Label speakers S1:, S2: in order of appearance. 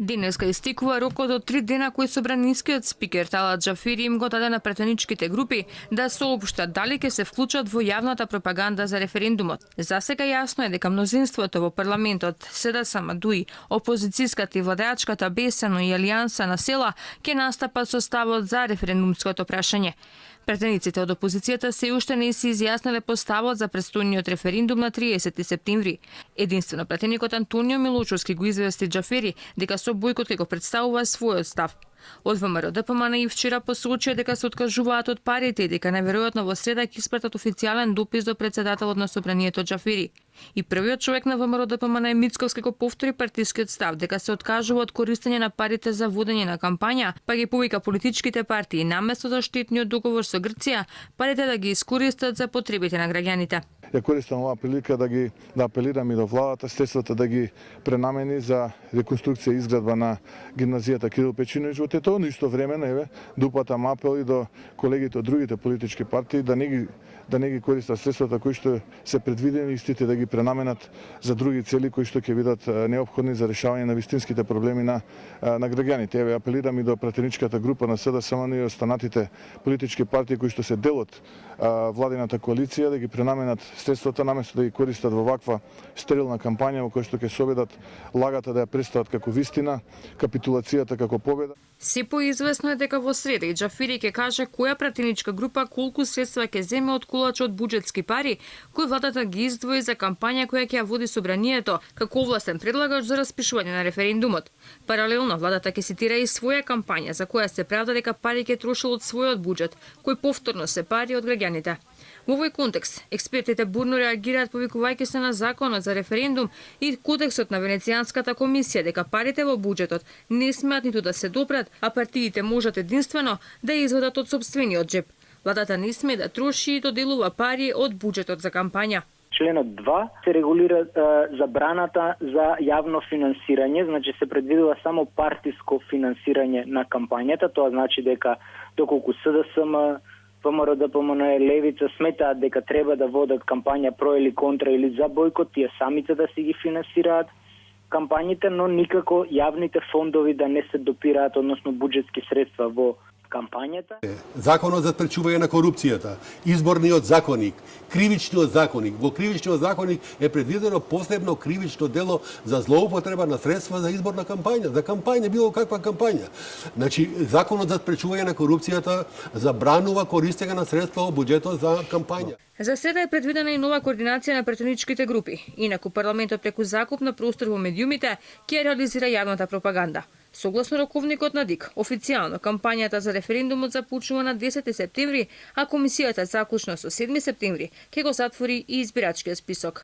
S1: Денеска истекува рокот од 3 дена кој собранискиот спикер Талат Џафери им го даде на пратеничките групи да соопштат дали ќе се вклучат во јавната пропаганда за референдумот. За сега јасно е дека мнозинството во парламентот, СДСМ, ДУИ, опозицијската и владеачката БСН и Алијанса на села ќе настапат со ставот за референдумското прашање. Пратениците од опозицијата се уште не се изјасниле по ставот за престојниот референдум на 30 септември. Единствено пратеникот Антонио Милочовски го извести Џафери дека со бојкот ќе го представува својот став. Од ВМРО ДПМН и вчера посочија дека се откажуваат од парите и дека најверојатно во среда ќе испратат официјален допис до председателот на собранието Џафери. И првиот човек на ВМРО ДПМН Мицковски го повтори партискиот став дека се откажува од користење на парите за водење на кампања, па ги повика политичките партии наместо за штетниот договор со Грција, парите да ги искористат за потребите на граѓаните.
S2: Ја користам оваа прилика да апелирам и до владата средствата да ги пренамени за реконструкција и изградба на гимназијата Кирил Печиновиќ во Тетово, но исто времено дупатам апел и до колегите од другите политички партии да не ги користат средствата кои што се предвидени, истите да ги пренаменат за други цели кои што ќе бидат неопходни за решавање на вистинските проблеми на граѓаните. Еве апелирам и до пратеничката група на СДСМ и останатите политички партии кои што се дел од владината коалиција да ги пренаменат средствата наместо да ги користат во ваква стерилна кампања во која што ќе се обидат лагата да ја представат како вистина, капитулацијата како победа.
S1: Се поизвестно е дека во среда и Џафери ќе каже која пратеничка група колку средства ќе земе од кулачот буџетски пари кои владата ги издвои за кампања која ќе ја води собранието како овластен предлагач за распишување на референдумот. Паралелно владата ќе цитира и своја кампања за која се правда дека пари ќе трошил од својот буџет, кој повторно се пари од граѓаните. Во овој контекст, експертите бурно реагираат повикувајќи се на законот за референдум и кодексот на Венецијанската комисија дека парите во буџетот не смеат ниту да се допрат, а партиите можат единствено да извадат од сопствениот џеп. Владата не сме да троши и доделува пари од буџетот за кампања.
S3: Членот 2 се регулира забраната за јавно финансирање, значи се предвидува само партиско финансирање на кампањата, тоа значи дека доколку СДСМ, ВМРО ДПМН, Левица сметаат дека треба да водат кампања про или контра или за бојкот, тие самите да си ги финансираат кампањите, но никако јавните фондови да не се допираат, односно буџетски средства во кампањата.
S4: Законот за спречување на корупцијата, изборниот законник, кривичниот законник. Во кривичниот законник е предвидено посебно кривично дело за злоупотреба на средства за изборна кампања, за кампања, било каква кампања. Значи, законот за спречување на корупцијата забранува користење на средства од буџетот за кампања.
S1: За сега е предвидена и нова координација на пратеничките групи. Инаку парламентот преку закуп на простор во медиумите ќе реализира јавната пропаганда. Согласно раковникот на ДИК, официјално кампањата за референдумот започнува на 10 септември, а комисијата заклучно со 7 септември ќе го затвори и избирачкиот список.